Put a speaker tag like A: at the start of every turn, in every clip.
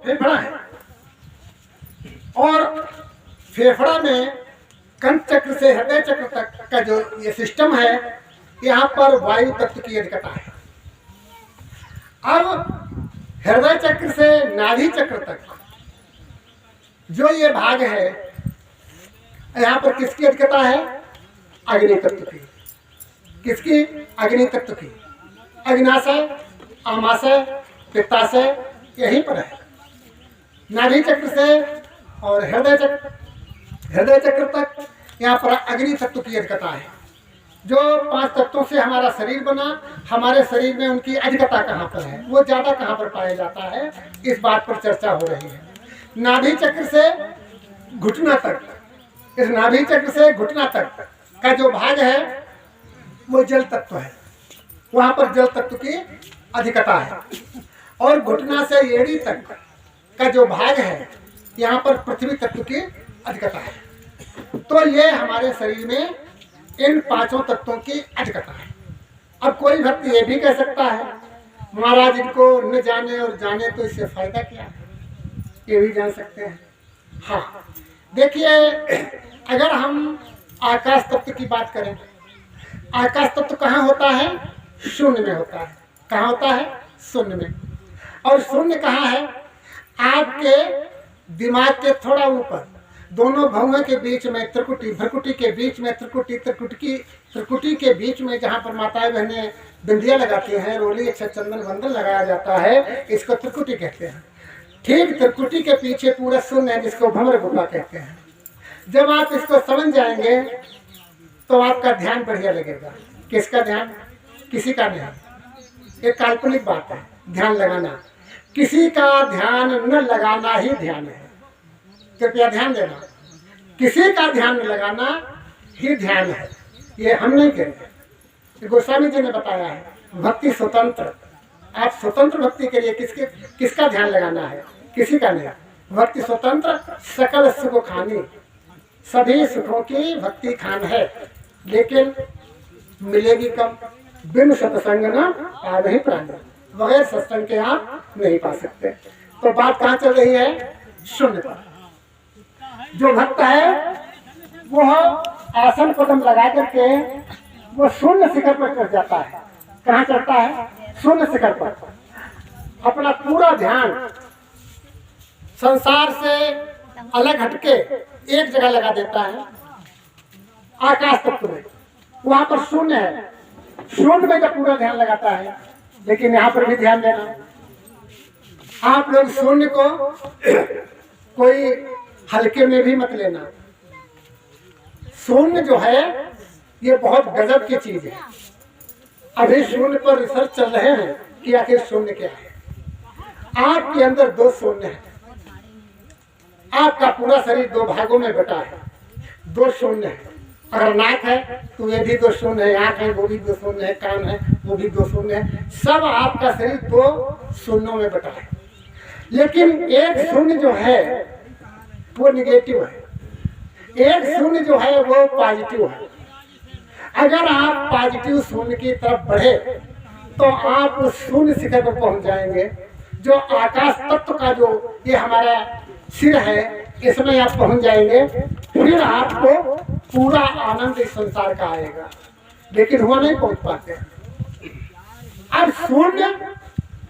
A: फेफड़ा है, और फेफड़ा में कंठ चक्र से हृदय चक्र तक का जो ये सिस्टम है, यहाँ पर वायु तत्व की अधिकता है। अब हृदय चक्र से नाभि चक्र तक जो ये भाग है, यहाँ पर किसकी अधिकता है? अग्नि तत्व की। किसकी? अग्नि तत्व की। अग्नाशय, आमाशय, पित्ताशय यहीं पर है। नाभि चक्र से और हृदय चक्र तक यहाँ पर अग्नि तत्व की अधिकता है। जो 5 तत्वों से हमारा शरीर बना, हमारे शरीर में उनकी अधिकता कहाँ पर है, वो ज्यादा कहाँ पर पाया जाता है, इस बात पर चर्चा हो रही है। नाभि चक्र से घुटना तक, इस नाभि चक्र से घुटना तक का जो भाग है वो जल तत्व है, वहां पर जल तत्व की अधिकता है। और घुटना से एड़ी तक का जो भाग है, यहाँ पर पृथ्वी तत्व की अधिकता है। तो ये हमारे शरीर में इन 5 तत्वों की अधिकता है। अब कोई भक्त ये भी कह सकता है, महाराज इनको न जाने और जाने तो इससे फायदा क्या है, ये भी जान सकते हैं। हाँ, देखिए, अगर हम आकाश तत्व की बात करें, आकाश तत्व कहाँ होता है? शून्य में होता है। कहाँ होता है? शून्य में। और शून्य कहाँ है? आपके दिमाग के थोड़ा ऊपर, दोनों भौहों के बीच में त्रिकुटी, भ्रकुटी के बीच में त्रिकुटी के बीच में, जहाँ पर माताएं बहनें बिंदिया लगाती हैं, रोली, अक्षत, चंदन, बंदन लगाया जाता है, इसको त्रिकुटी कहते हैं। ठीक त्रिकुटी के पीछे पूरा शून्य है, जिसको भंवर गुफा कहते हैं। जब आप इसको समझ जाएंगे तो आपका ध्यान बढ़िया लगेगा। किसका ध्यान? किसी का नहीं। एक काल्पनिक बात है ध्यान लगाना। किसी का ध्यान न लगाना ही ध्यान है। कृपया ध्यान देना, किसी का ध्यान लगाना ही ध्यान है। ये हम नहीं कहेंगे, गोस्वामी जी ने बताया है। भक्ति स्वतंत्र, आप स्वतंत्र भक्ति के लिए किसका ध्यान लगाना है? किसी का नहीं। भक्ति स्वतंत्र, सकल सुख खानी, सभी सुखों की भक्ति खान है, लेकिन मिलेगी कब? बिन सत्संग न पावहि प्राण, बगैर सत्संग के आप नहीं पा सकते। तो बात कहाँ चल रही है? शून्य पर। जो भक्त है वो आसन कदम लगा करके वो शून्य शिखर पर चढ़ जाता है। कहाँ चढ़ता है? शून्य शिखर पर। अपना पूरा ध्यान संसार से अलग हटके एक जगह लगा देता है, आकाश तत्व में। वहां पर शून्य है, शून्य में जब पूरा ध्यान लगाता है। लेकिन यहाँ पर भी ध्यान देना, आप लोग शून्य को कोई हल्के में भी मत लेना। शून्य जो है ये बहुत गजब की चीज है। अभी शून्य पर रिसर्च चल रहे हैं कि आखिर शून्य क्या है। आपके अंदर 2 शून्य है। आपका पूरा शरीर 2 भागों में बटा है, 2 शून्य है। अगर नाक है तो ये भी 2 शून्य है, आंख है वो भी 2 शून्य है, कान है वो भी 2 शून्य है। सब आपका शरीर 2 शून्यों में बटा है। लेकिन एक शून्य जो है वो निगेटिव है, एक शून्य जो है वो पॉजिटिव है। अगर आप पॉजिटिव शून्य की तरफ बढ़े तो आप उस शून्य शिखर पर पहुंच जाएंगे। जो आकाश तत्व का जो ये हमारा सिर है, इसमें आप पहुंच जाएंगे। फिर आपको पूरा आनंद इस संसार का आएगा। लेकिन वहां नहीं पहुंच पाते। अब शून्य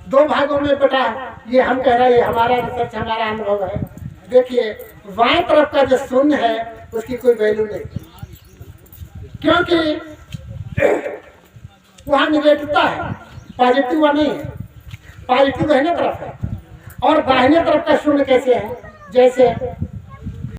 A: 2 भागों में बटा, ये हम कह रहे हैं, ये हमारा रिसर्च, हमारा अनुभव है। देखिए, बाएं तरफ का जो शून्य है उसकी कोई वैल्यू नहीं, क्योंकि वहां निगेटिवता है, पॉजिटिव वहां नहीं है। पॉजिटिव दाहिने तरफ है। और दाहिने तरफ का शून्य कैसे है? जैसे